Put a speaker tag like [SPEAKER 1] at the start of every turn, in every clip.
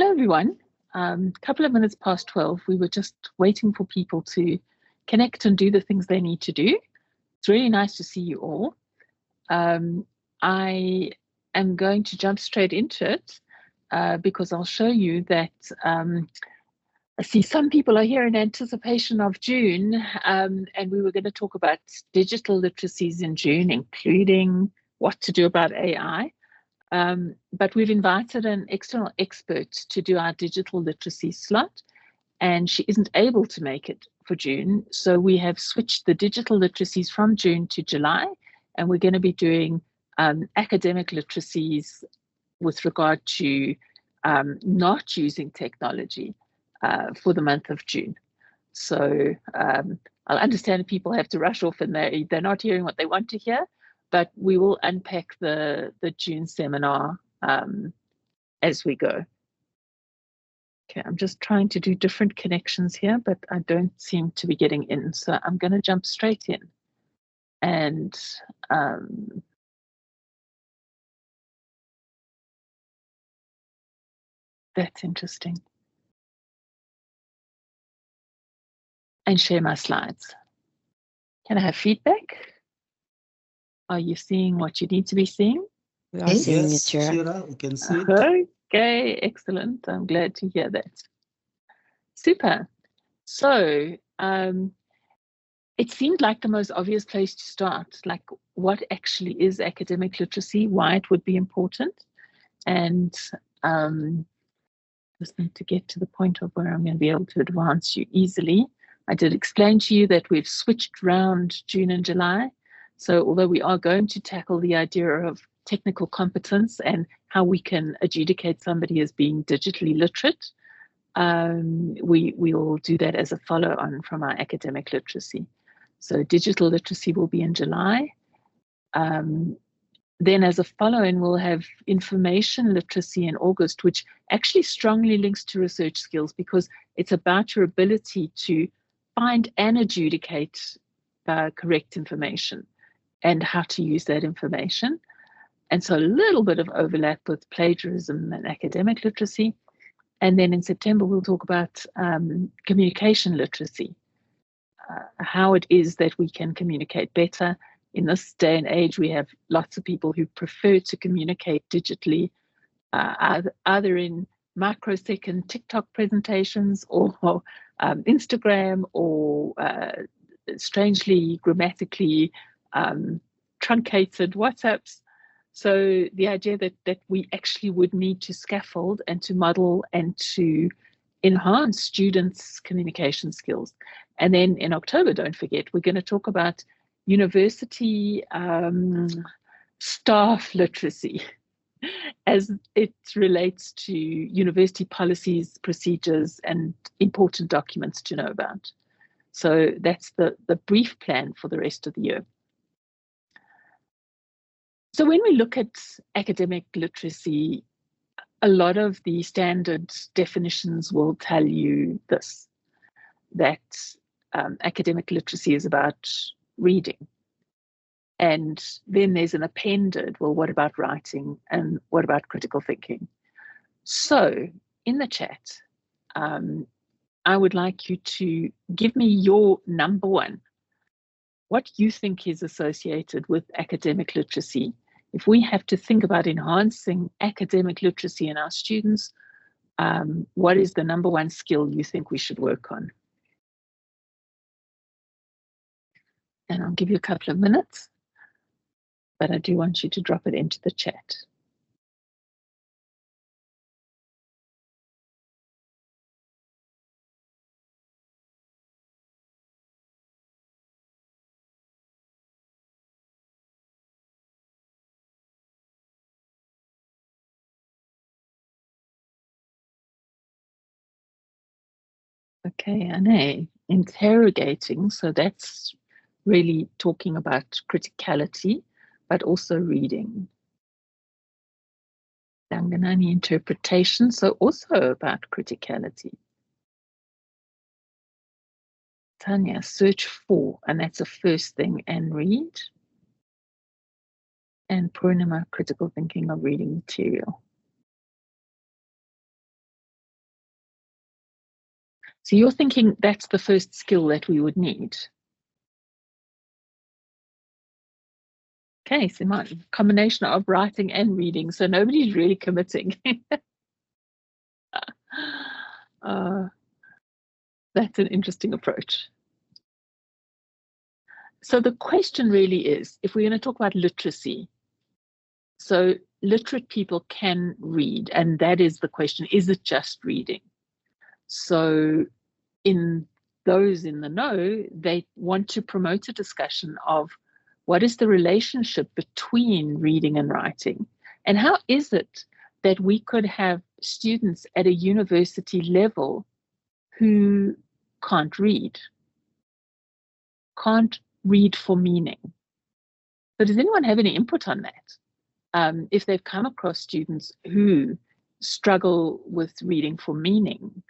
[SPEAKER 1] Hello, everyone. Couple of minutes past 12. We were just waiting for people to connect and do the things they need to do. It's really nice to see you all. I am going to jump straight into it because I'll show you that I see some people are here in anticipation of June, and we were going to talk about digital literacies in June, including what to do about AI. But we've invited an external expert to do our digital literacy slot, and she isn't able to make it for June. So we have switched the digital literacies from June to July, and we're going to be doing academic literacies with regard to not using technology for the month of June. So I'll understand people have to rush off and they're not hearing what they want to hear, but we will unpack the June seminar as we go. Okay, I'm just trying to do different connections here, but I don't seem to be getting in. So I'm going to jump straight in. And that's interesting. And share my slides. Can I have feedback? Are you seeing what you need to be seeing?
[SPEAKER 2] We are seeing it,
[SPEAKER 3] Shirra, we can see it.
[SPEAKER 1] Okay, excellent. I'm glad to hear that. Super. So it seemed like the most obvious place to start, like what actually is academic literacy, why it would be important. And just need to get to the point of where I'm going to be able to advance you easily. I did explain to you that we've switched around June and July. So although we are going to tackle the idea of technical competence and how we can adjudicate somebody as being digitally literate, we will do that as a follow-on from our academic literacy. So digital literacy will be in July. Then as a follow-on, we'll have information literacy in August, which actually strongly links to research skills because it's about your ability to find and adjudicate correct information and how to use that information. And so a little bit of overlap with plagiarism and academic literacy. And then in September, we'll talk about communication literacy, how it is that we can communicate better. In this day and age, we have lots of people who prefer to communicate digitally, either in microsecond TikTok presentations or Instagram or strangely grammatically truncated WhatsApps. So the idea that we actually would need to scaffold and to model and to enhance students' communication skills. And then in October, don't forget, we're going to talk about university staff literacy as it relates to university policies, procedures, and important documents to know about. So that's the brief plan for the rest of the year. So when we look at academic literacy, a lot of the standard definitions will tell you this, that academic literacy is about reading. And then there's an appended, well, what about writing and what about critical thinking? So in the chat, I would like you to give me your number one, what you think is associated with academic literacy. If we have to think about enhancing academic literacy in our students, what is the number one skill you think we should work on? And I'll give you a couple of minutes, but I do want you to drop it into the chat. Okay, Anne, interrogating, so that's really talking about criticality, but also reading. Danganani, interpretation, so also about criticality. Tanya, search for, and that's the first thing, and read. And Purnima, critical thinking of reading material. So you're thinking that's the first skill that we would need. Okay, so my combination of writing and reading, so nobody's really committing. That's an interesting approach. So the question really is, if we're going to talk about literacy, so literate people can read, and that is the question, is it just reading? So in those in the know, they want to promote a discussion of what is the relationship between reading and writing, and how is it that we could have students at a university level who can't read for meaning. So does anyone have any input on that? If they've come across students who struggle with reading for meaning?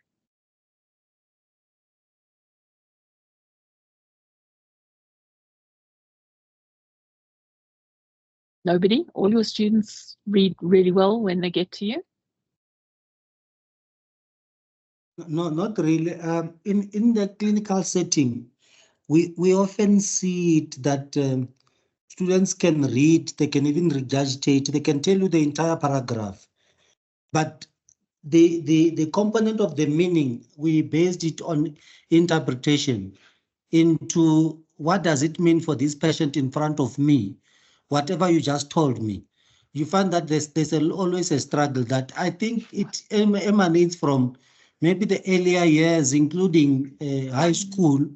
[SPEAKER 1] Nobody? All your students read really well when they get to you?
[SPEAKER 2] No, not really. In the clinical setting, we often see it that students can read, they can even regurgitate, they can tell you the entire paragraph. But the component of the meaning, we based it on interpretation into what does it mean for this patient in front of me, whatever you just told me. You find that there's always a struggle that I think it emanates from maybe the earlier years, including high school,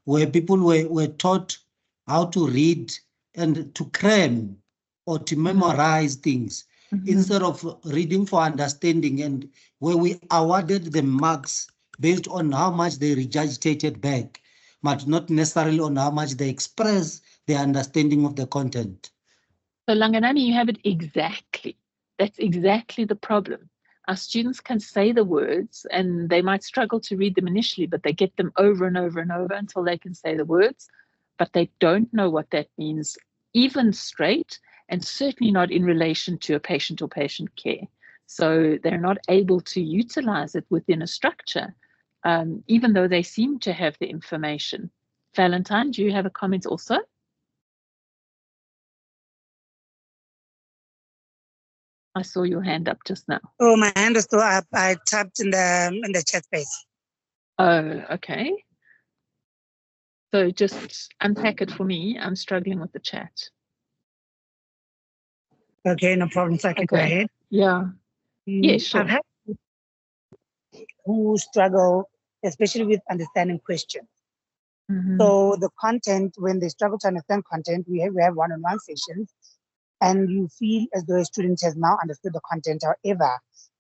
[SPEAKER 2] where people were taught how to read and to cram or to memorize things instead of reading for understanding, and where we awarded them marks based on how much they regurgitated back, but not necessarily on how much they express their understanding of the content.
[SPEAKER 1] So Langanani, you have it exactly. That's exactly the problem. Our students can say the words and they might struggle to read them initially, but they get them over and over and over until they can say the words, but they don't know what that means, even straight, and certainly not in relation to a patient or patient care. So they're not able to utilize it within a structure, even though they seem to have the information. Valentine, do you have a comment also? I saw your hand up just now.
[SPEAKER 3] Oh, my hand is still up. I tapped in the chat space.
[SPEAKER 1] Oh, okay. So just unpack it for me. I'm struggling with the chat.
[SPEAKER 3] Okay, no problem. So I can go ahead.
[SPEAKER 1] Yeah. Yeah, sure.
[SPEAKER 3] I've had who struggle, especially with understanding questions. So the content, when they struggle to understand content, we have one-on-one sessions, and you feel as though a student has now understood the content. However,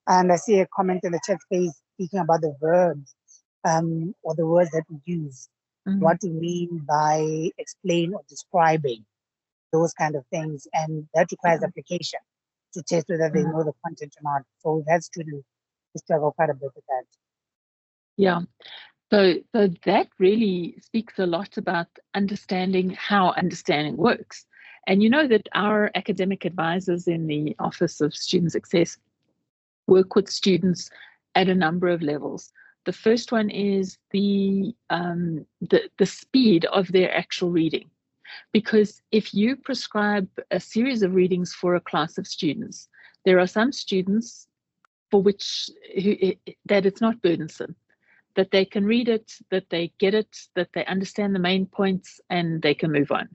[SPEAKER 3] and I see a comment in the chat space speaking about the verbs or the words that we use, what we mean by explain or describing, those kind of things, and that requires application to test whether they know the content or not. So we've had students who struggle quite a bit with that.
[SPEAKER 1] Yeah. So that really speaks a lot about understanding how understanding works. And you know that our academic advisors in the Office of Student Success work with students at a number of levels. The first one is the speed of their actual reading. Because if you prescribe a series of readings for a class of students, there are some students for which that it's not burdensome, that they can read it, that they get it, that they understand the main points, and they can move on.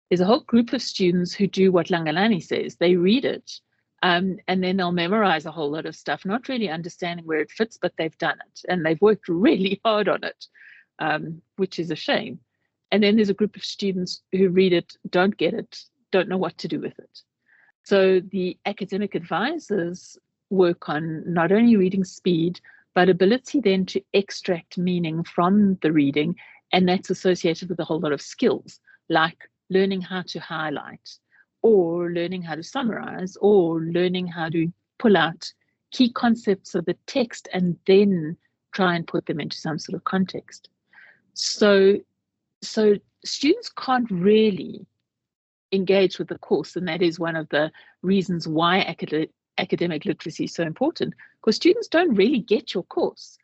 [SPEAKER 1] There's a whole group of students who do what Langalani says. They read it, and then they'll memorize a whole lot of stuff, not really understanding where it fits, but they've done it, and they've worked really hard on it, which is a shame. And then there's a group of students who read it, don't get it, don't know what to do with it. So the academic advisors work on not only reading speed, but ability then to extract meaning from the reading, and that's associated with a whole lot of skills, like learning how to highlight, or learning how to summarize, or learning how to pull out key concepts of the text and then try and put them into some sort of context. So students can't really engage with the course, and that is one of the reasons why academic literacy is so important, because students don't really get your course.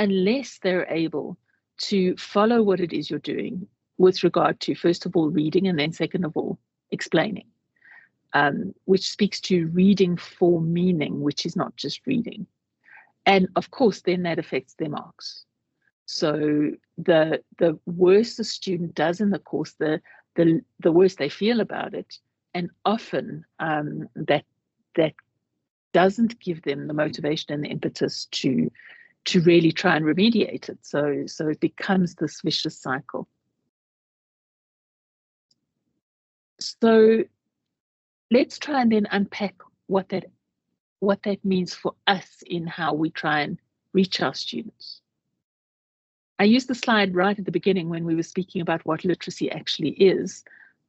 [SPEAKER 1] unless they're able to follow what it is you're doing with regard to, first of all, reading, and then second of all, explaining, which speaks to reading for meaning, which is not just reading. And of course, then that affects their marks. So the worse the student does in the course, the worse they feel about it. And often that doesn't give them the motivation and the impetus to really try and remediate it. So it becomes this vicious cycle. So let's try and then unpack what that means for us in how we try and reach our students. I used the slide right at the beginning when we were speaking about what literacy actually is.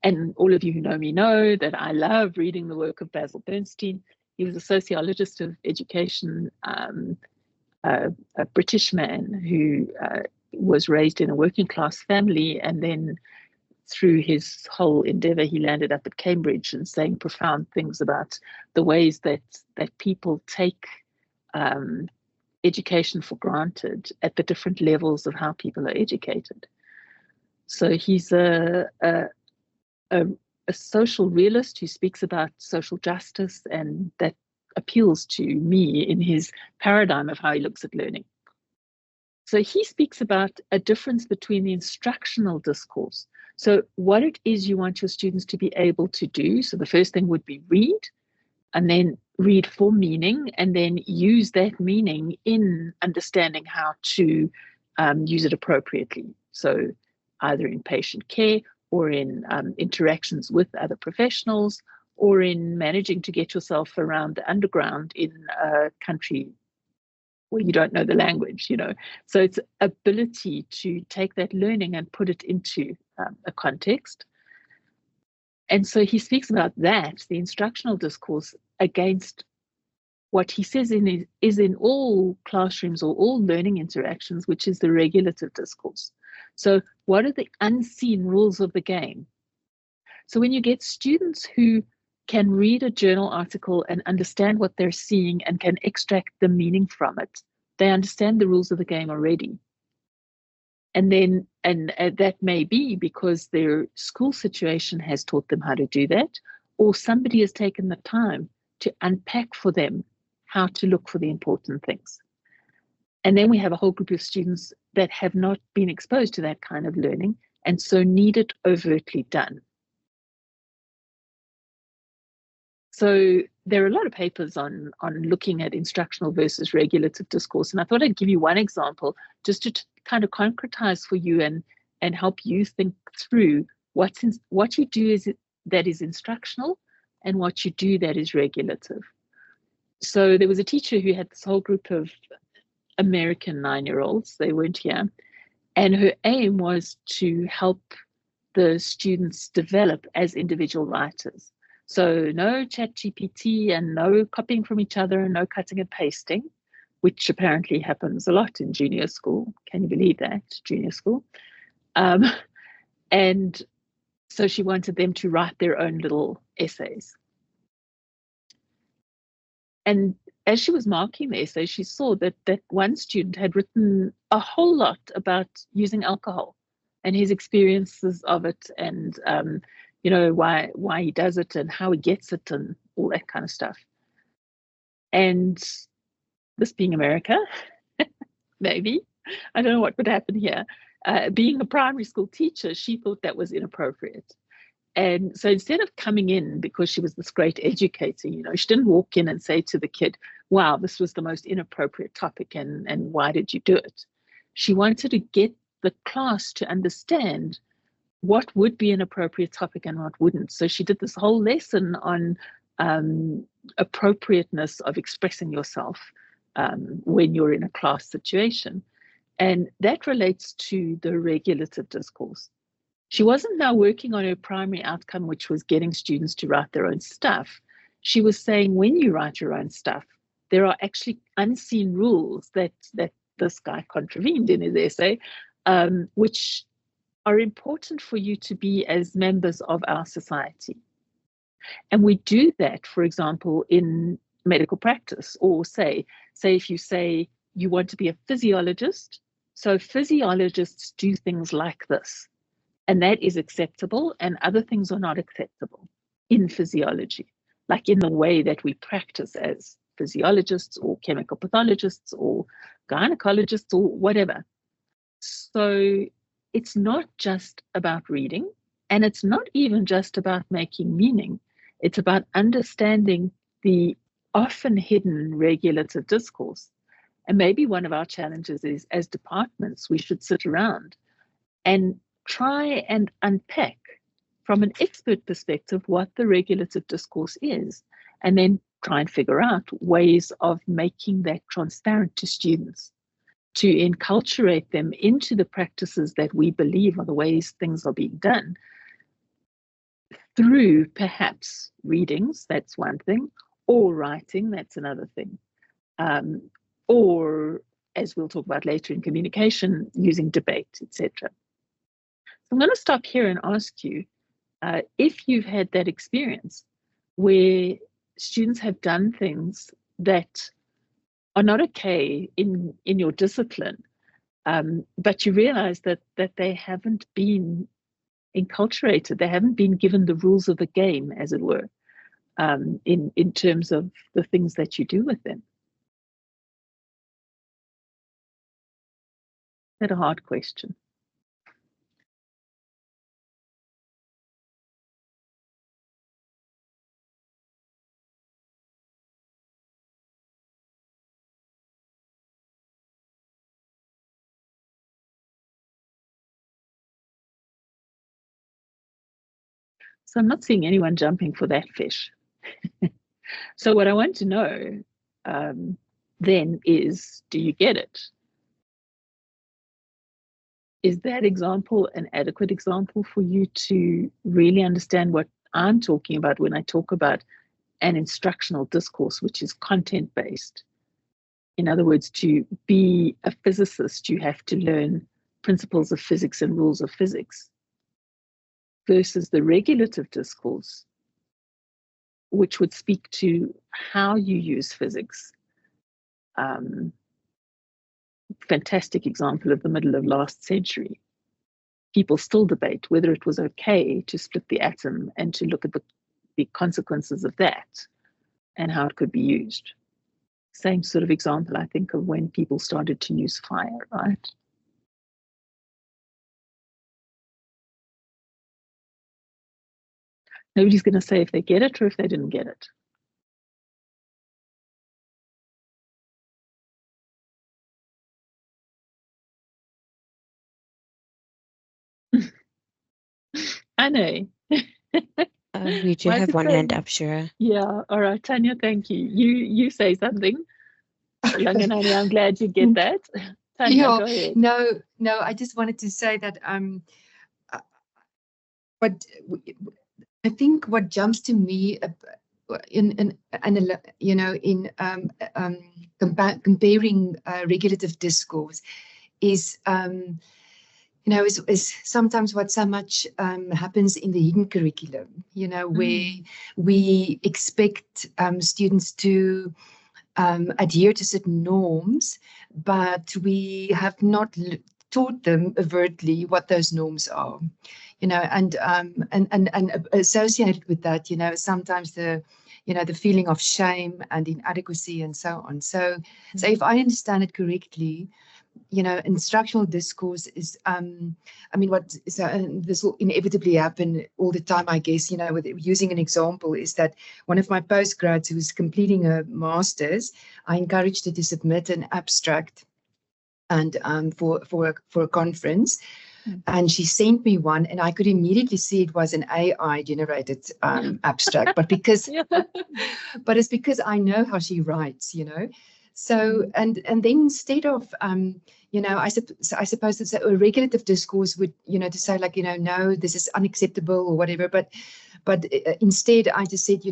[SPEAKER 1] And all of you who know me know that I love reading the work of Basil Bernstein. He was a sociologist of education, a British man who was raised in a working class family, and then through his whole endeavor, he landed up at Cambridge and saying profound things about the ways that people take education for granted at the different levels of how people are educated. So he's a social realist who speaks about social justice, and that appeals to me in his paradigm of how he looks at learning. So he speaks about a difference between the instructional discourse. So what it is you want your students to be able to do. So the first thing would be read, and then read for meaning, and then use that meaning in understanding how to use it appropriately. So either in patient care or in interactions with other professionals, or in managing to get yourself around the underground in a country where you don't know the language, So it's ability to take that learning and put it into a context. And so he speaks about that, the instructional discourse, against what he says is in all classrooms or all learning interactions, which is the regulative discourse. So what are the unseen rules of the game? So when you get students who can read a journal article and understand what they're seeing and can extract the meaning from it, they understand the rules of the game already. And then, and that may be because their school situation has taught them how to do that, or somebody has taken the time to unpack for them how to look for the important things. And then we have a whole group of students that have not been exposed to that kind of learning, and so need it overtly done. So there are a lot of papers on looking at instructional versus regulative discourse. And I thought I'd give you one example just to kind of concretize for you and help you think through what you do that is instructional and what you do that is regulative. So there was a teacher who had this whole group of American 9-year-olds. They weren't here. And her aim was to help the students develop as individual writers. So no ChatGPT and no copying from each other and no cutting and pasting, which apparently happens a lot in junior school. Can you believe that? Junior school. And so she wanted them to write their own little essays. And as she was marking the essay, she saw that one student had written a whole lot about using alcohol and his experiences of it, and why he does it and how he gets it and all that kind of stuff. And this being America, maybe, I don't know what would happen here. Being a primary school teacher, she thought that was inappropriate. And so instead of coming in, because she was this great educator, she didn't walk in and say to the kid, wow, this was the most inappropriate topic and why did you do it? She wanted to get the class to understand what would be an appropriate topic and what wouldn't. So she did this whole lesson on appropriateness of expressing yourself when you're in a class situation. And that relates to the regulative discourse. She wasn't now working on her primary outcome, which was getting students to write their own stuff. She was saying, when you write your own stuff, there are actually unseen rules that this guy contravened in his essay, which are important for you to be as members of our society. And we do that, for example, in medical practice, or say if you say you want to be a physiologist, so physiologists do things like this, and that is acceptable, and other things are not acceptable in physiology, like in the way that we practice as physiologists or chemical pathologists or gynecologists or whatever. So it's not just about reading, and it's not even just about making meaning. It's about understanding the often hidden regulative discourse. And maybe one of our challenges is, as departments, we should sit around and try and unpack from an expert perspective what the regulative discourse is, and then try and figure out ways of making that transparent to students, to enculturate them into the practices that we believe are the ways things are being done through perhaps readings, that's one thing, or writing, that's another thing. Or, as we'll talk about later in communication, using debate, etc. So I'm going to stop here and ask you, if you've had that experience where students have done things that are not okay in your discipline, but you realize that they haven't been enculturated, they haven't been given the rules of the game, as it were, in terms of the things that you do with them. That's a hard question. So I'm not seeing anyone jumping for that fish. So what I want to know then is, do you get it? Is that example an adequate example for you to really understand what I'm talking about when I talk about an instructional discourse, which is content-based? In other words, to be a physicist, you have to learn principles of physics and rules of physics, versus the regulative discourse, which would speak to how you use physics. Fantastic example of the middle of last century. People still debate whether it was okay to split the atom and to look at the consequences of that and how it could be used. Same sort of example, I think, of when people started to use fire, right? Nobody's going to say if they get it or if they didn't get it. I know.
[SPEAKER 4] We do have one hand up, Shirra.
[SPEAKER 1] Yeah, all right, Tanya, thank you. You say something. Langanani, I'm glad you get that. Tanya, go ahead.
[SPEAKER 5] No, I just wanted to say that but I think what jumps to me in comparing regulative discourse is is sometimes what so much happens in the hidden curriculum, where we expect students to adhere to certain norms, but we have not taught them overtly what those norms are, and associated with that, sometimes the feeling of shame and inadequacy and so on. So if I understand it correctly, instructional discourse is, this will inevitably happen all the time, I guess, with using an example, is that one of my postgrads who was completing a master's, I encouraged her to submit an abstract and for a conference. And she sent me one, and I could immediately see it was an AI generated abstract, but but it's because I know how she writes, So, and then instead of, I suppose it's a regulative discourse would, to say like, no, this is unacceptable or whatever. But instead I just said,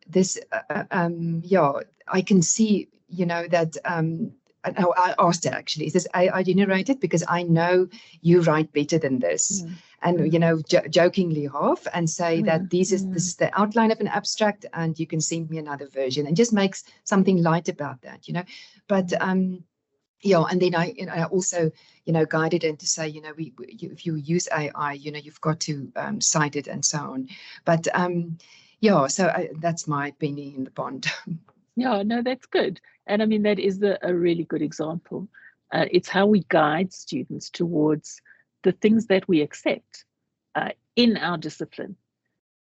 [SPEAKER 5] this, I can see, that I asked her actually, is this AI generated? Because I know you write better than this. And, you know, jokingly half and say that this is the outline of an abstract and you can send me another version, and just makes something light about that, you know. But, yeah, and then I also, you know, guided him to say, you know, if you use AI, you know, you've got to cite it and so on. But, yeah, so that's my penny in the pond.
[SPEAKER 1] Yeah, no, that's good. And I mean, that is a really good example. It's how we guide students towards the things that we accept in our discipline.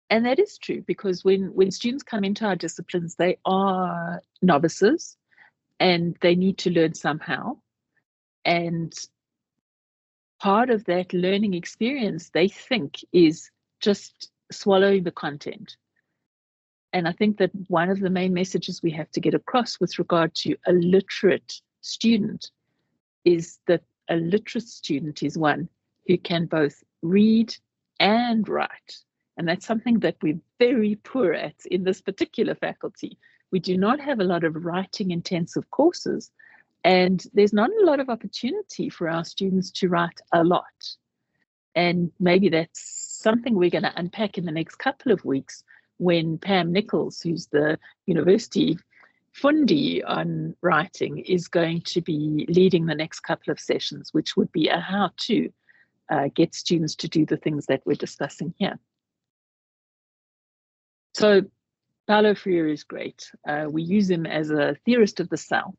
[SPEAKER 1] And that is true, because when students come into our disciplines, they are novices and they need to learn somehow. And part of that learning experience, they think, is just swallowing the content. And I think that one of the main messages we have to get across with regard to a literate student is that a literate student is one who can both read and write. And that's something that we're very poor at in this particular faculty. We do not have a lot of writing intensive courses, and there's not a lot of opportunity for our students to write a lot. And maybe that's something we're going to unpack in the next couple of weeks, when Pam Nichols, who's the university fundi on writing, is going to be leading the next couple of sessions, which would be a how to get students to do the things that we're discussing here. So Paulo Freire is great. We use him as a theorist of the cell.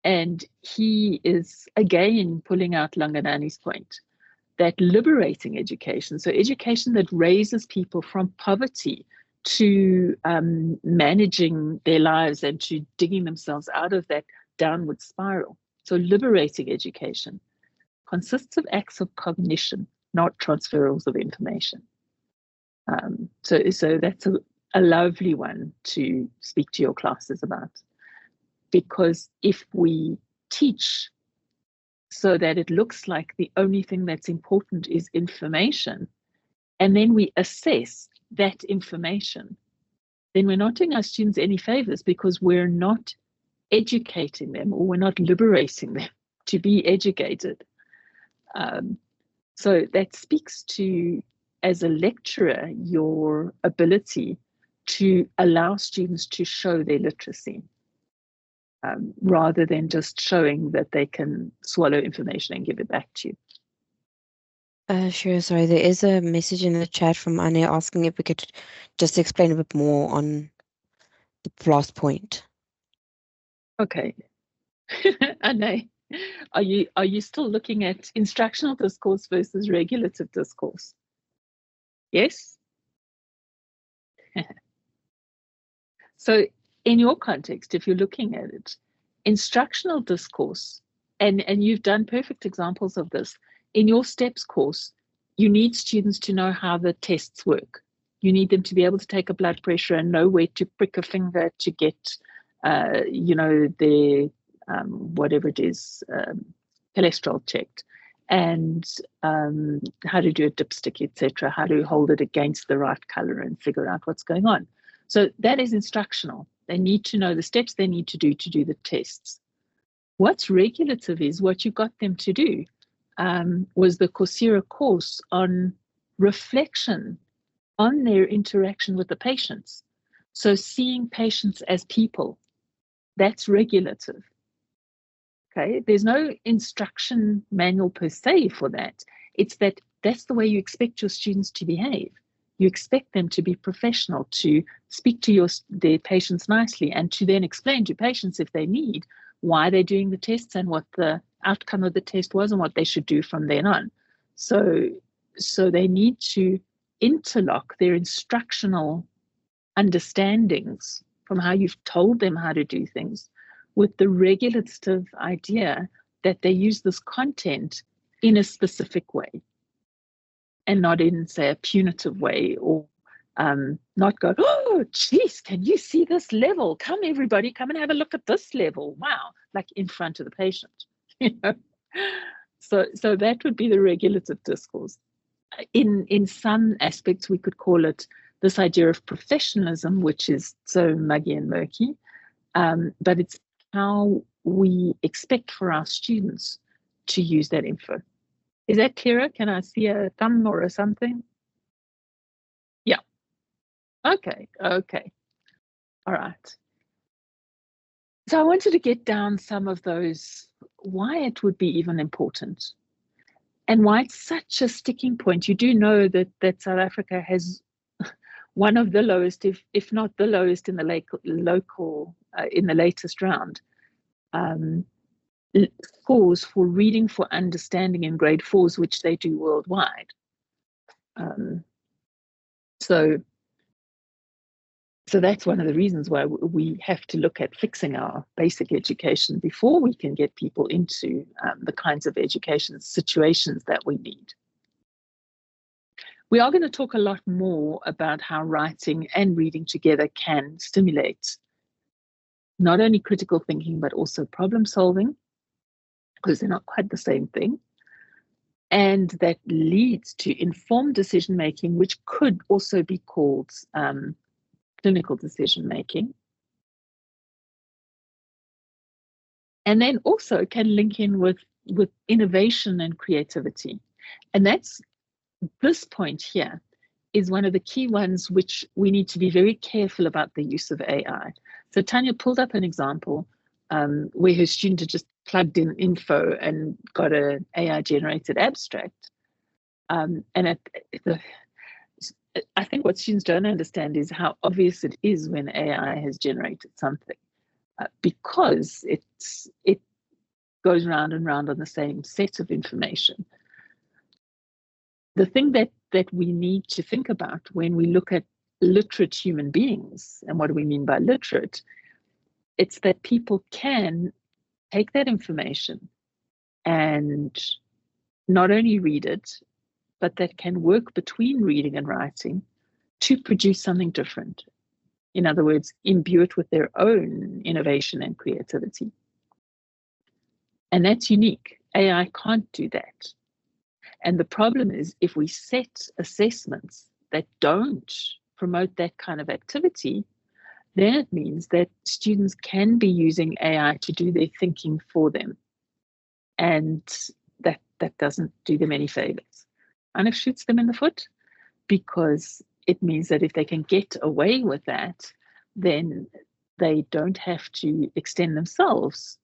[SPEAKER 1] And he is, again, pulling out Langanani's point, that liberating education, so education that raises people from poverty to managing their lives and to digging themselves out of that downward spiral. So liberating education consists of acts of cognition, not transferals of information. So that's a lovely one to speak to your classes about, because if we teach so that it looks like the only thing that's important is information, and then we assess that information, then we're not doing our students any favors, because we're not educating them, or we're not liberating them to be educated. So that speaks to, as a lecturer, your ability to allow students to show their literacy, rather than just showing that they can swallow information and give it back to you.
[SPEAKER 4] Sure, sorry, there is a message in the chat from Anne asking if we could just explain a bit more on the last point.
[SPEAKER 1] Okay. Anne, are you still looking at instructional discourse versus regulative discourse? Yes? So in your context, if you're looking at it, instructional discourse, and you've done perfect examples of this, in your STEPS course, you need students to know how the tests work. You need them to be able to take a blood pressure and know where to prick a finger to get, you know, their, whatever it is, cholesterol checked, and how to do a dipstick, etc., how to hold it against the right color and figure out what's going on. So that is instructional. They need to know the steps they need to do the tests. What's regulative is what you got them to do. Was the Coursera course on reflection on their interaction with the patients. So seeing patients as people, that's regulative. Okay, there's no instruction manual per se for that. It's that's the way you expect your students to behave. You expect them to be professional, to speak to their patients nicely, and to then explain to patients, if they need, why they're doing the tests and what the outcome of the test was and what they should do from then on. So they need to interlock their instructional understandings from how you've told them how to do things with the regulative idea that they use this content in a specific way, and not in, say, a punitive way, or not go, oh, geez, can you see this level? Come, everybody, come and have a look at this level. Wow, like in front of the patient. You know? So that would be the regulative discourse. In some aspects, we could call it this idea of professionalism, which is so muggy and murky, but it's how we expect for our students to use that info. Is that clearer? Can I see a thumb or a something? Yeah. Okay. Okay. All right. So I wanted to get down some of those, why it would be even important and why it's such a sticking point. You do know that South Africa has one of the lowest, if not the lowest in the local, in the latest round, scores for reading for understanding in grade 4s, which they do worldwide. So that's one of the reasons why we have to look at fixing our basic education before we can get people into the kinds of education situations that we need. We are going to talk a lot more about how writing and reading together can stimulate not only critical thinking, but also problem solving, because they're not quite the same thing. And that leads to informed decision making, which could also be called clinical decision making. And then also can link in with innovation and creativity. And that's this point here is one of the key ones which we need to be very careful about the use of AI. So Tanya pulled up an example where her student had just plugged in info and got an AI generated abstract. And I think what students don't understand is how obvious it is when AI has generated something, because it goes round and round on the same set of information. The thing that we need to think about when we look at literate human beings, and what do we mean by literate, it's that people can take that information and not only read it, but that can work between reading and writing to produce something different. In other words, imbue it with their own innovation and creativity. And that's unique. AI can't do that. And the problem is, if we set assessments that don't promote that kind of activity, then it means that students can be using AI to do their thinking for them. And that doesn't do them any favors. And it shoots them in the foot, because it means that if they can get away with that, then they don't have to extend themselves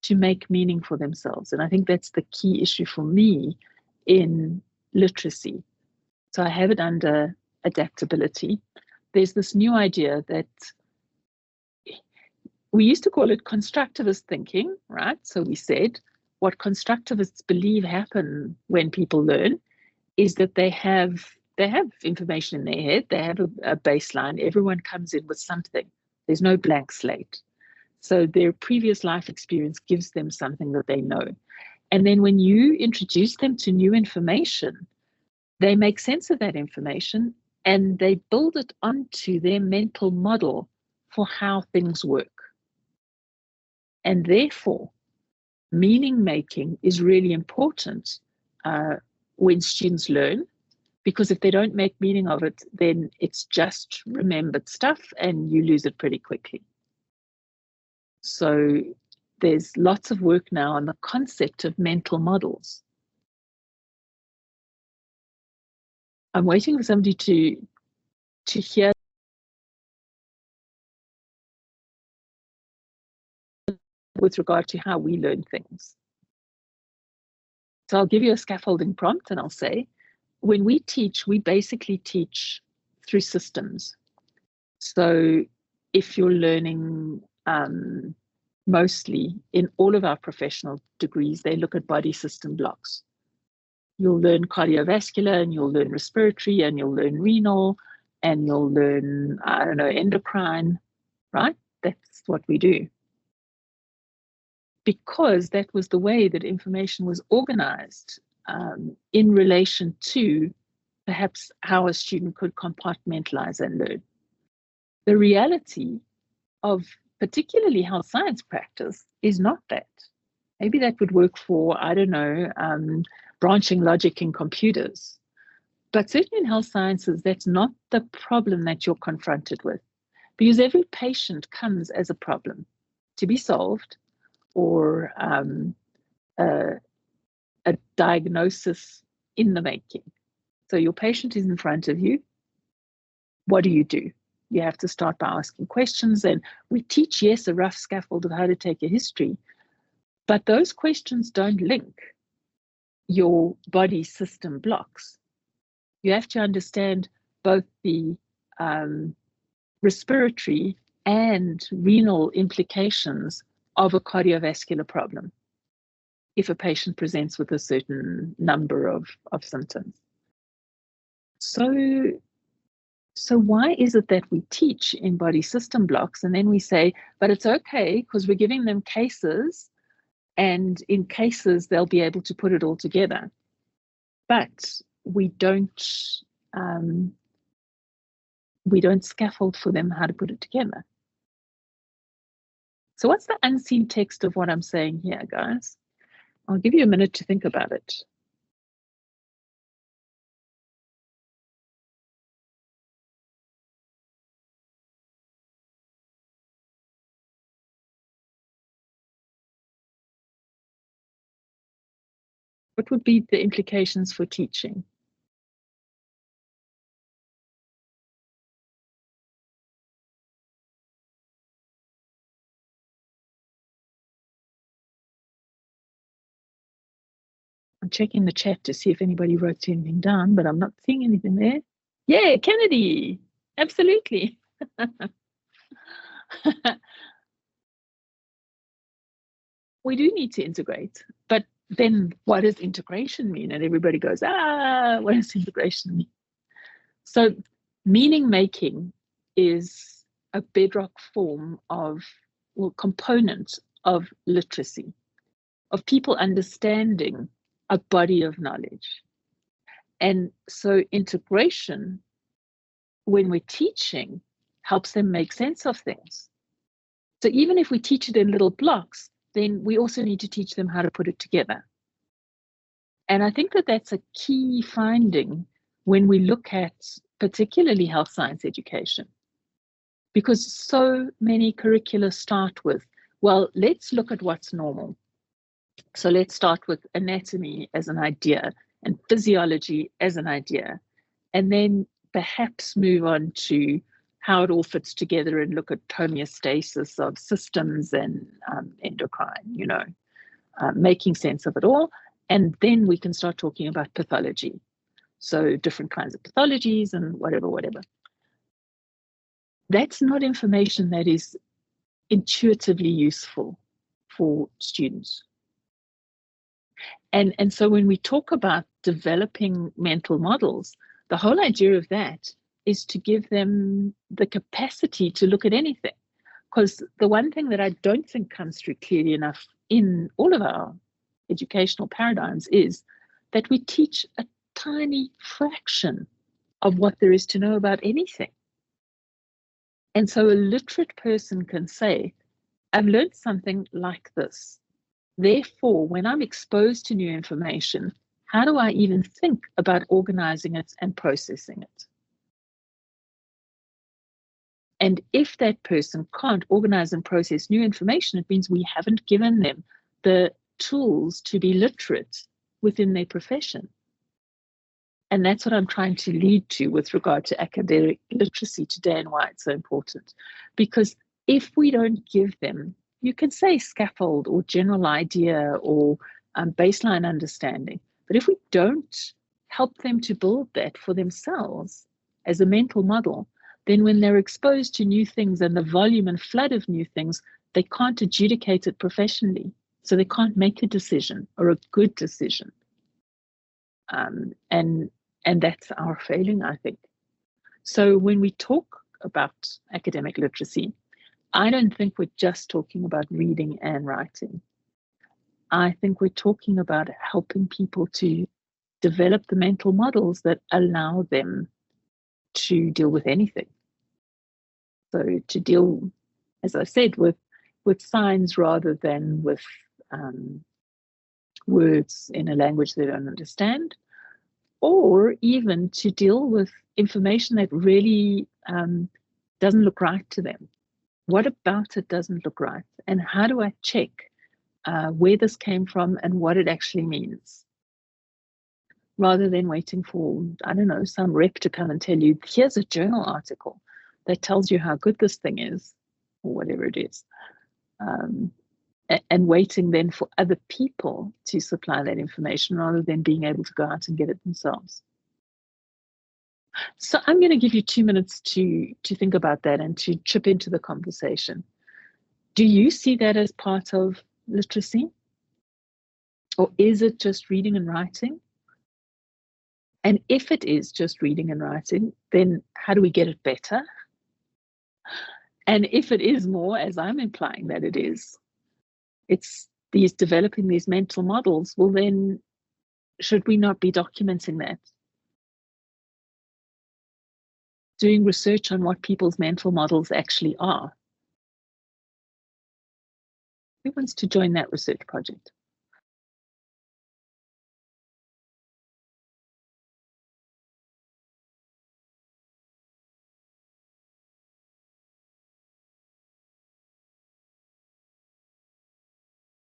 [SPEAKER 1] to make meaning for themselves. And I think that's the key issue for me in literacy. So I have it under adaptability. There's this new idea that we used to call it constructivist thinking, right? So we said what constructivists believe happen when people learn is that they have information in their head, they have a baseline, everyone comes in with something. There's no blank slate. So their previous life experience gives them something that they know. And then when you introduce them to new information, they make sense of that information and they build it onto their mental model for how things work. And therefore, meaning making is really important when students learn, because if they don't make meaning of it, then it's just remembered stuff and you lose it pretty quickly. So there's lots of work now on the concept of mental models. I'm waiting for somebody to hear with regard to how we learn things. So I'll give you a scaffolding prompt and I'll say, when we teach, we basically teach through systems. So if you're learning, mostly in all of our professional degrees, they look at body system blocks. You'll learn cardiovascular and you'll learn respiratory and you'll learn renal and you'll learn, I don't know, endocrine, right? That's what we do. Because that was the way that information was organized in relation to perhaps how a student could compartmentalize and learn. The reality of particularly health science practice is not that. Maybe that would work for, I don't know, branching logic in computers. But certainly in health sciences, that's not the problem that you're confronted with, because every patient comes as a problem to be solved or a diagnosis in the making. So your patient is in front of you. What do? You have to start by asking questions, and we teach, yes, a rough scaffold of how to take a history, but those questions don't link your body system blocks. You have to understand both the respiratory and renal implications of a cardiovascular problem if a patient presents with a certain number of symptoms. So why is it that we teach in body system blocks and then we say, but it's okay because we're giving them cases, and in cases they'll be able to put it all together. But we don't scaffold for them how to put it together. So what's the unseen text of what I'm saying here, guys? I'll give you a minute to think about it. What would be the implications for teaching? I'm checking the chat to see if anybody wrote anything down, but I'm not seeing anything there. Yeah, Kennedy, absolutely. We do need to integrate, but then what does integration mean? And everybody goes, what does integration mean? So meaning making is a bedrock form of, well, component of literacy, of people understanding a body of knowledge. And so integration, when we're teaching, helps them make sense of things. So even if we teach it in little blocks, then we also need to teach them how to put it together. And I think that that's a key finding when we look at particularly health science education, because so many curricula start with, well, let's look at what's normal. So let's start with anatomy as an idea and physiology as an idea, and then perhaps move on to how it all fits together and look at homeostasis of systems and endocrine, making sense of it all. And then we can start talking about pathology. So different kinds of pathologies and whatever. That's not information that is intuitively useful for students. And so when we talk about developing mental models, the whole idea of that is to give them the capacity to look at anything. Because the one thing that I don't think comes through clearly enough in all of our educational paradigms is that we teach a tiny fraction of what there is to know about anything. And so a literate person can say, I've learned something like this. Therefore, when I'm exposed to new information, how do I even think about organizing it and processing it? And if that person can't organize and process new information, it means we haven't given them the tools to be literate within their profession. And that's what I'm trying to lead to with regard to academic literacy today and why it's so important. Because if we don't give them, you can say scaffold or general idea or baseline understanding, but if we don't help them to build that for themselves as a mental model, then when they're exposed to new things and the volume and flood of new things, they can't adjudicate it professionally. So they can't make a decision or a good decision. And that's our failing, I think. So when we talk about academic literacy, I don't think we're just talking about reading and writing. I think we're talking about helping people to develop the mental models that allow them to deal with anything. So to deal, as I said, with signs rather than with words in a language they don't understand, or even to deal with information that really doesn't look right to them. What about it doesn't look right? And how do I check where this came from and what it actually means, rather than waiting for, I don't know, some rep to come and tell you, here's a journal article that tells you how good this thing is, or whatever it is. And waiting then for other people to supply that information rather than being able to go out and get it themselves. So I'm going to give you 2 minutes to think about that and to chip into the conversation. Do you see that as part of literacy? Or is it just reading and writing? And if it is just reading and writing, then how do we get it better? And if it is more, as I'm implying that it is, it's these developing these mental models, well then, should we not be documenting that? Doing research on what people's mental models actually are. Who wants to join that research project?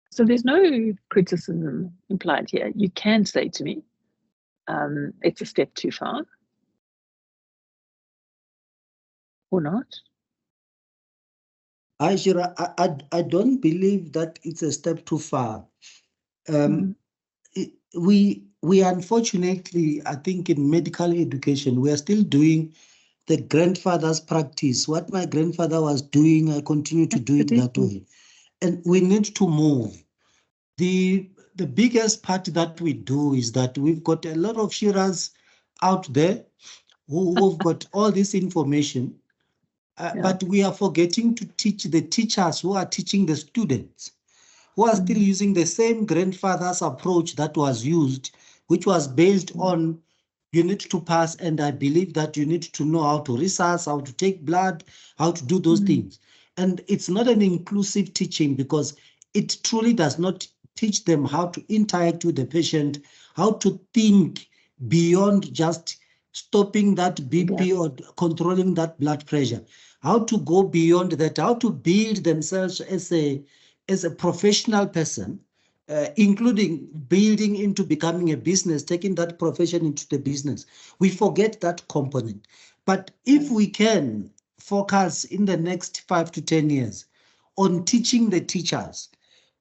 [SPEAKER 1] So there's no criticism implied here. You can say to me, it's a step too far. Or not.
[SPEAKER 2] Shirra, I don't believe that it's a step too far. We unfortunately, I think in medical education, we are still doing the grandfather's practice. What my grandfather was doing, I continue to do it that way. And we need to move. The biggest part that we do is that we've got a lot of Shirras out there who've got all this information, but we are forgetting to teach the teachers who are teaching the students, who are still using the same grandfather's approach that was used, which was based on you need to pass, and I believe that you need to know how to resuscitate, how to take blood, how to do those things. And it's not an inclusive teaching because it truly does not teach them how to interact with the patient, how to think beyond just stopping that BP or controlling that blood pressure, how to go beyond that, how to build themselves as a professional person, including building into becoming a business, taking that profession into the business. We forget that component. But if we can focus in the next 5 to 10 years on teaching the teachers,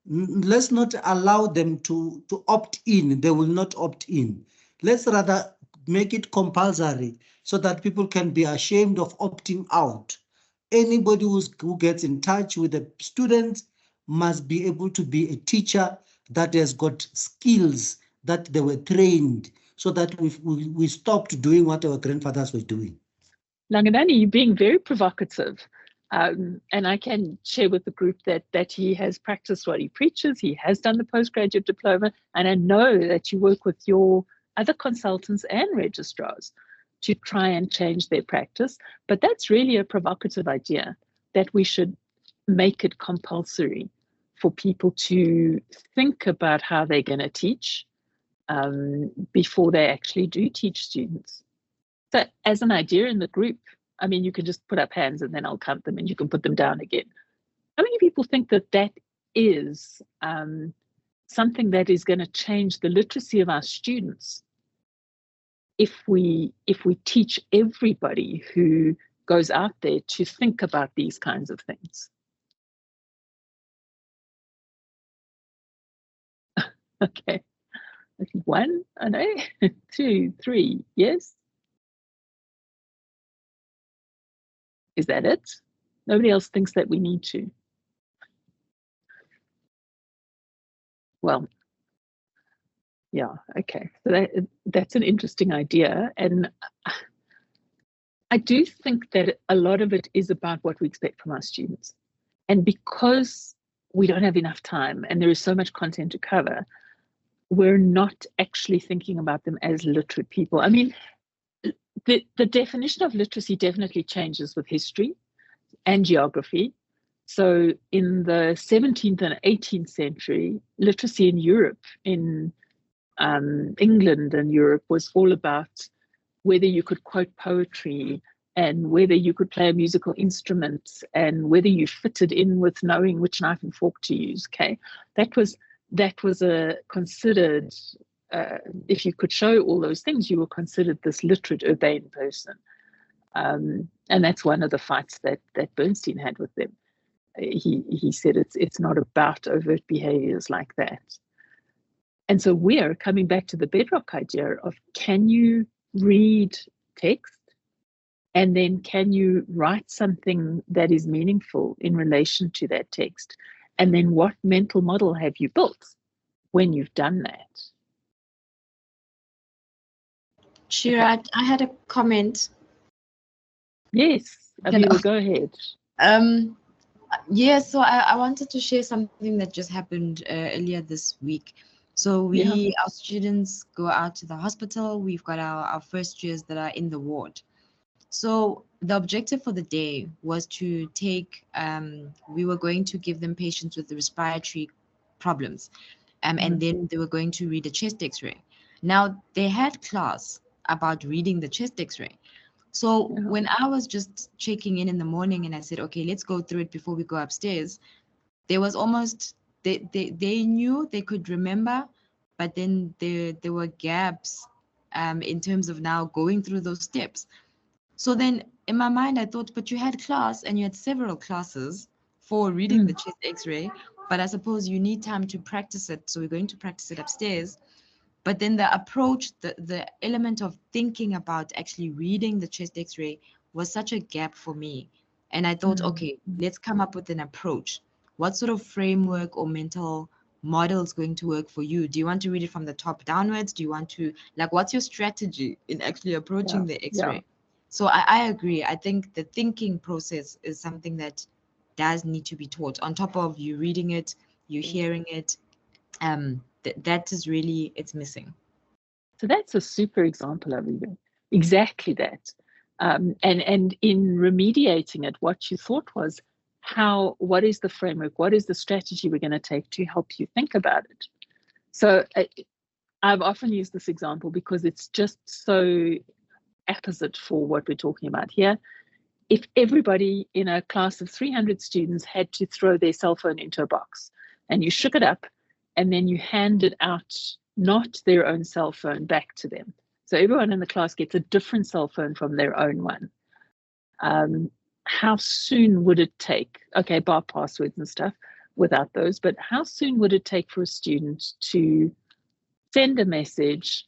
[SPEAKER 2] let's not allow them to opt in. They will not opt in. Let's rather make it compulsory so that people can be ashamed of opting out. Anybody who gets in touch with the students must be able to be a teacher that has got skills that they were trained, so that we stopped doing what our grandfathers were doing.
[SPEAKER 1] Langadani, you're being very provocative. And I can share with the group that he has practiced what he preaches. He has done the postgraduate diploma. And I know that you work with your other consultants and registrars to try and change their practice. But that's really a provocative idea, that we should make it compulsory for people to think about how they're going to teach before they actually do teach students. So as an idea in the group, I mean, you can just put up hands and then I'll count them and you can put them down again. How many people think that that is something that is going to change the literacy of our students if we teach everybody who goes out there to think about these kinds of things? Okay. 1, I know. 2, 3, yes? Is that it? Nobody else thinks that we need to. Well, yeah, okay. So that's an interesting idea. And I do think that a lot of it is about what we expect from our students. And because we don't have enough time and there is so much content to cover, we're not actually thinking about them as literate people. I mean, the definition of literacy definitely changes with history and geography. So in the 17th and 18th century, literacy in Europe, in England and Europe, was all about whether you could quote poetry and whether you could play a musical instrument, and whether you fitted in with knowing which knife and fork to use. Okay, that was a considered. If you could show all those things, you were considered this literate, urbane person, and that's one of the fights that Bernstein had with them. He said it's not about overt behaviors like that. And so we're coming back to the bedrock idea of, can you read text? And then can you write something that is meaningful in relation to that text? And then what mental model have you built when you've done that?
[SPEAKER 6] Shirra, I had a comment.
[SPEAKER 1] Yes, Avila, go ahead.
[SPEAKER 6] Yeah, so I wanted to share something that just happened earlier this week. So our students go out to the hospital. We've got our first years that are in the ward. So the objective for the day was to take, we were going to give them patients with the respiratory problems, and then they were going to read a chest x-ray. Now, they had class about reading the chest x-ray. So when I was just checking in the morning and I said, okay, let's go through it before we go upstairs, there was almost, they knew they could remember, but then there were gaps in terms of now going through those steps. So then in my mind, I thought, but you had class and you had several classes for reading the chest x-ray, but I suppose you need time to practice it. So we're going to practice it upstairs. But then the approach, the element of thinking about actually reading the chest x-ray was such a gap for me. And I thought, okay, let's come up with an approach. What sort of framework or mental model is going to work for you? Do you want to read it from the top downwards? Do you want to, like, what's your strategy in actually approaching the x-ray? So I agree. I think the thinking process is something that does need to be taught. On top of you reading it, you hearing it, that is really, it's missing.
[SPEAKER 1] So that's a super example of exactly that. And in remediating it, what you thought was, what is the framework? What is the strategy we're going to take to help you think about it? So I've often used this example because it's just so apposite for what we're talking about here. If everybody in a class of 300 students had to throw their cell phone into a box, and you shook it up, and then you handed out not their own cell phone back to them. So everyone in the class gets a different cell phone from their own one. How soon would it take, okay, bar passwords and stuff without those, but how soon would it take for a student to send a message,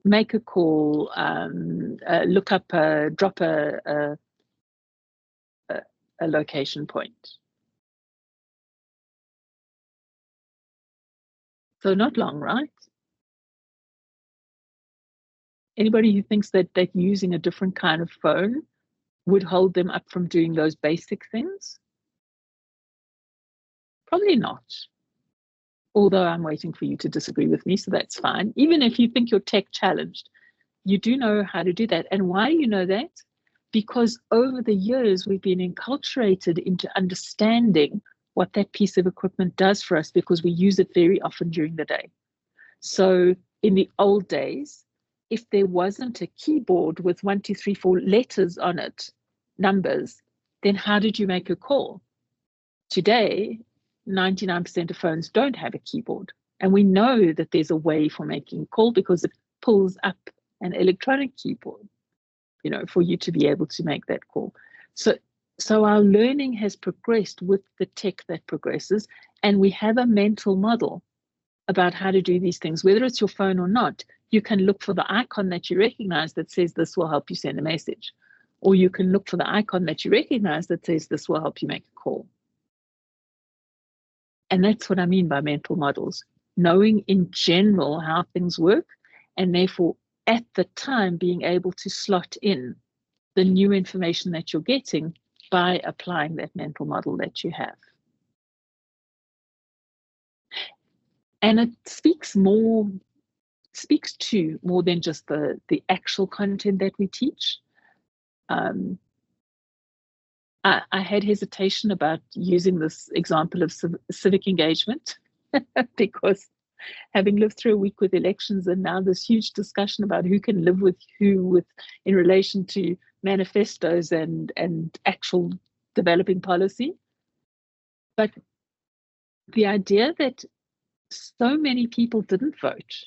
[SPEAKER 1] make a call, look up, drop a location point? So not long, right? Anybody who thinks that using a different kind of phone would hold them up from doing those basic things? Probably not. Although I'm waiting for you to disagree with me, so that's fine. Even if you think you're tech challenged, you do know how to do that. And why do you know that? Because over the years, we've been enculturated into understanding what that piece of equipment does for us, because we use it very often during the day. So in the old days, if there wasn't a keyboard with 1, 2, 3, 4 letters on it, numbers, then how did you make a call? Today, 99% of phones don't have a keyboard. And we know that there's a way for making a call because it pulls up an electronic keyboard, for you to be able to make that call. So our learning has progressed with the tech that progresses, and we have a mental model about how to do these things. Whether it's your phone or not, you can look for the icon that you recognize that says this will help you send a message. Or you can look for the icon that you recognize that says this will help you make a call. And that's what I mean by mental models. Knowing in general how things work, and therefore at the time being able to slot in the new information that you're getting by applying that mental model that you have. And it speaks to more than just the actual content that we teach. I had hesitation about using this example of civic engagement because having lived through a week with elections and now this huge discussion about who can live with who in relation to manifestos and actual developing policy. But the idea that so many people didn't vote,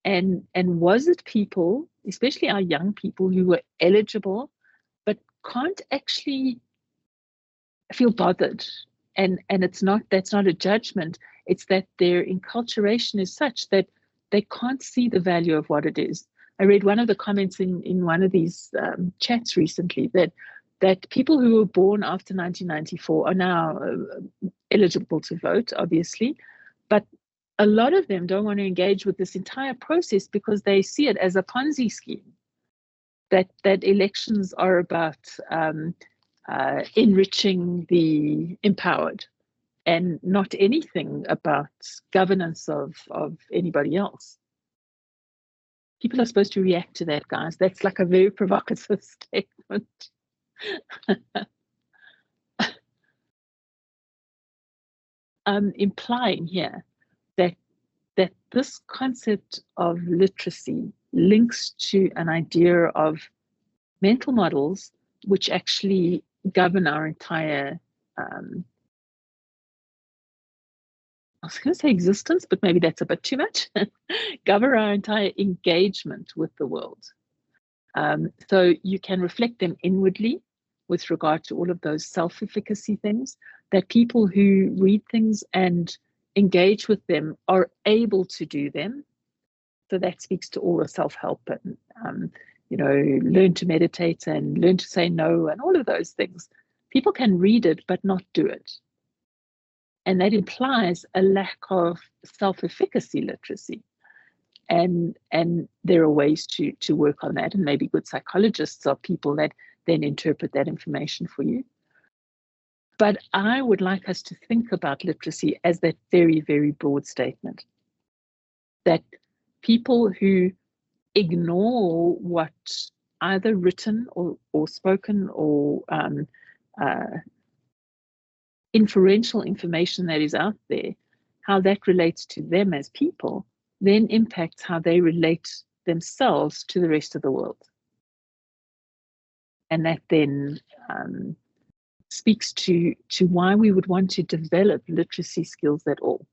[SPEAKER 1] and was it people, especially our young people, who were eligible but can't actually feel bothered, and that's not a judgment. It's that their enculturation is such that they can't see the value of what it is. I read one of the comments in one of these chats recently that people who were born after 1994 are now eligible to vote, obviously, but a lot of them don't want to engage with this entire process because they see it as a Ponzi scheme, that elections are about enriching the empowered and not anything about governance of anybody else. People are supposed to react to that, guys. That's like a very provocative statement. Implying here that this concept of literacy links to an idea of mental models which actually govern our entire I was going to say existence, but maybe that's a bit too much. Govern our entire engagement with the world. So you can reflect them inwardly with regard to all of those self-efficacy things, that people who read things and engage with them are able to do them. So that speaks to all the self-help and, learn to meditate and learn to say no and all of those things. People can read it, but not do it. And that implies a lack of self-efficacy literacy. And there are ways to work on that. And maybe good psychologists are people that then interpret that information for you. But I would like us to think about literacy as that very, very broad statement. That people who ignore what either written or spoken or inferential information that is out there, how that relates to them as people, then impacts how they relate themselves to the rest of the world. And that then speaks to why we would want to develop literacy skills at all.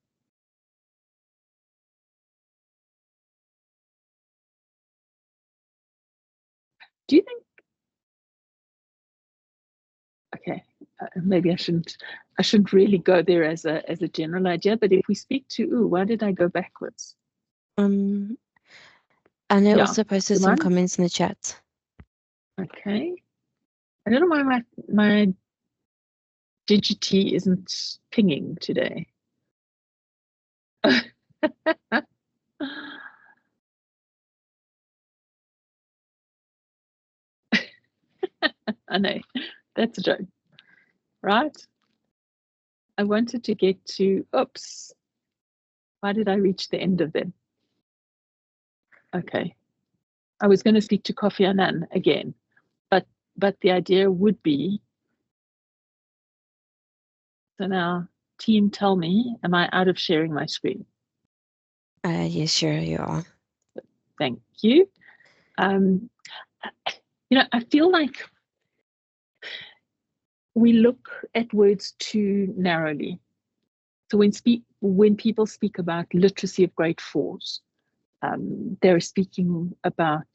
[SPEAKER 1] Do you think, okay, maybe I shouldn't really go there as a general idea, but if we speak to, why did I go backwards?
[SPEAKER 4] And I also posted some comments in the chat. Okay.
[SPEAKER 1] I don't know why my Digity isn't pinging today. I know, that's a joke, right? I wanted to get to, oops, why did I reach the end of them? Okay, I was going to speak to Kofi Annan again, but the idea would be, so now team, tell me, am I out of sharing my screen?
[SPEAKER 4] Yes, sure, you are.
[SPEAKER 1] Thank you. I feel like we look at words too narrowly. So when people speak about literacy of grade 4s, they're speaking about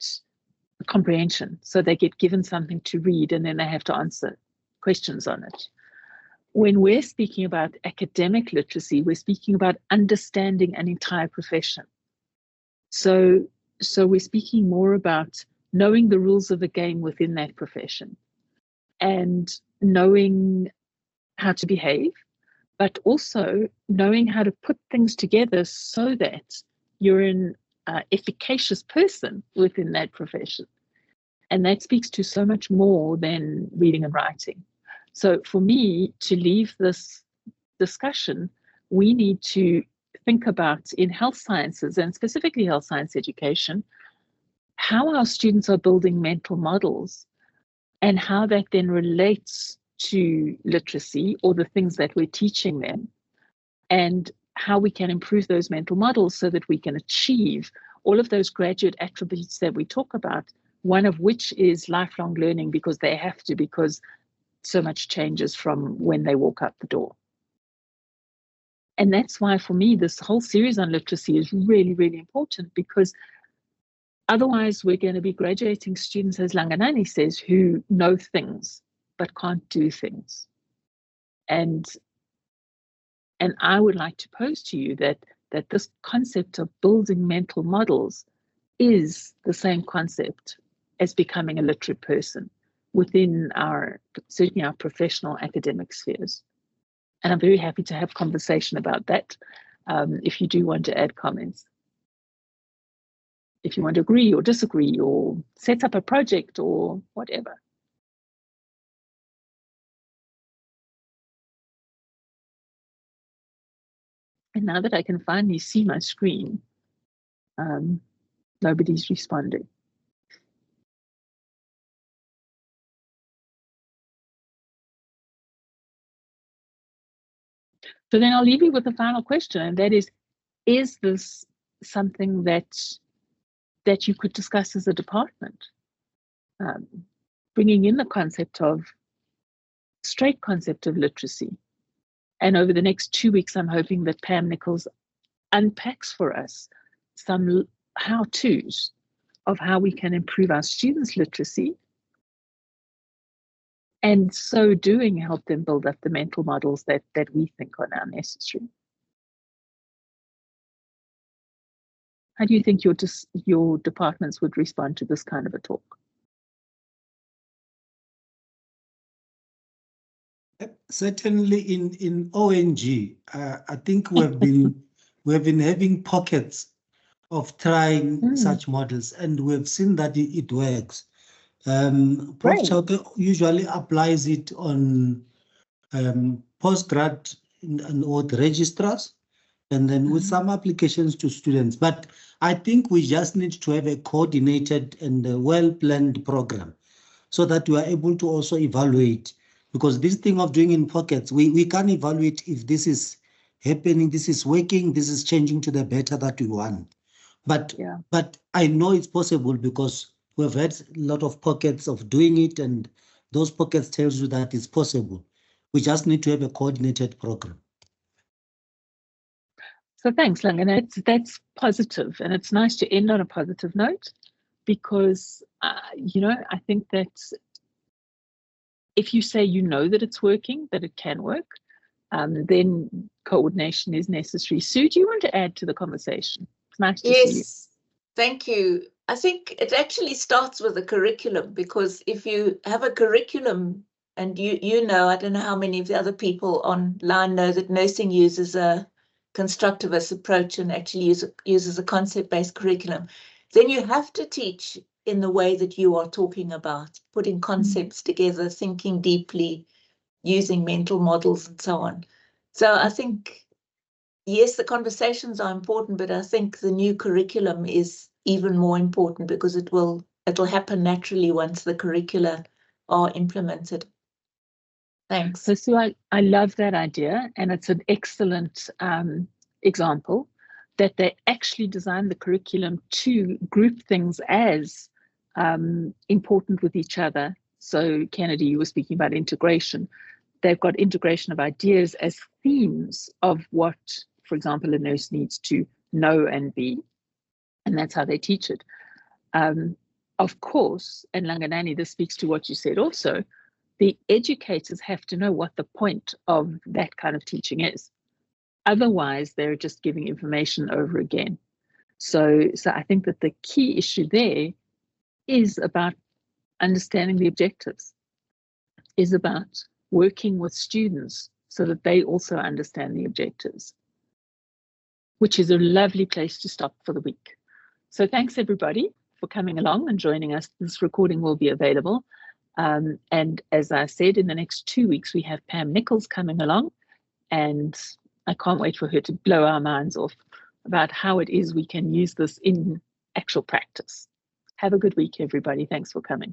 [SPEAKER 1] comprehension. So they get given something to read and then they have to answer questions on it. When we're speaking about academic literacy, we're speaking about understanding an entire profession. So we're speaking more about knowing the rules of the game within that profession and knowing how to behave, but also knowing how to put things together so that you're an efficacious person within that profession. And that speaks to so much more than reading and writing. So for me, to leave this discussion, we need to think about in health sciences and specifically health science education, how our students are building mental models and how that then relates to literacy or the things that we're teaching them, and how we can improve those mental models so that we can achieve all of those graduate attributes that we talk about, one of which is lifelong learning, because they have to, because so much changes from when they walk out the door. And that's why, for me, this whole series on literacy is really, really important, because otherwise we're going to be graduating students, as Langanani says, who know things but can't do things. And I would like to pose to you that this concept of building mental models is the same concept as becoming a literate person within certainly our professional academic spheres. And I'm very happy to have conversation about that if you do want to add comments. If you want to agree or disagree or set up a project or whatever. And now that I can finally see my screen, nobody's responding. So then I'll leave you with a final question, and that is this something that you could discuss as a department? Bringing in the straight concept of literacy. And over the next 2 weeks, I'm hoping that Pam Nichols unpacks for us some how-tos of how we can improve our students' literacy, and so doing help them build up the mental models that we think are now necessary. How do you think your departments would respond to this kind of a talk?
[SPEAKER 2] Certainly in ONG, I think we have been having pockets of trying such models, and we've seen that it works. Prof. Chauke usually applies it on postgrad or the registrars, and then with some applications to students. But I think we just need to have a coordinated and a well-planned program so that we are able to also evaluate, because this thing of doing in pockets, we can't evaluate if this is happening, this is working, this is changing to the better that we want. But I know it's possible because we've had a lot of pockets of doing it, and those pockets tells you that it's possible. We just need to have a coordinated program.
[SPEAKER 1] So thanks, Lang, and that's positive, and it's nice to end on a positive note, because I think that if you say that it's working, that it can work, then coordination is necessary. Sue, do you want to add to the conversation? It's nice to see you.
[SPEAKER 7] Yes, thank you. I think it actually starts with a curriculum, because if you have a curriculum, and I don't know how many of the other people online know that nursing uses a constructivist approach and actually uses a concept-based curriculum, then you have to teach in the way that you are talking about, putting concepts together, thinking deeply, using mental models and so on. So I think, yes, the conversations are important, but I think the new curriculum is even more important, because it'll happen naturally once the curricula are implemented. Thanks.
[SPEAKER 1] So Sue, I love that idea, and it's an excellent example that they actually designed the curriculum to group things as important with each other. So Kennedy, you were speaking about integration. They've got integration of ideas as themes of what, for example, a nurse needs to know and be, and that's how they teach it. Of course, and Langanani, this speaks to what you said also, the educators have to know what the point of that kind of teaching is. Otherwise, they're just giving information over again. So I think that the key issue there is about understanding the objectives, is about working with students so that they also understand the objectives, which is a lovely place to stop for the week. So thanks everybody for coming along and joining us. This recording will be available. And as I said, in the next 2 weeks, we have Pam Nichols coming along, and I can't wait for her to blow our minds off about how it is we can use this in actual practice. Have a good week, everybody. Thanks for coming.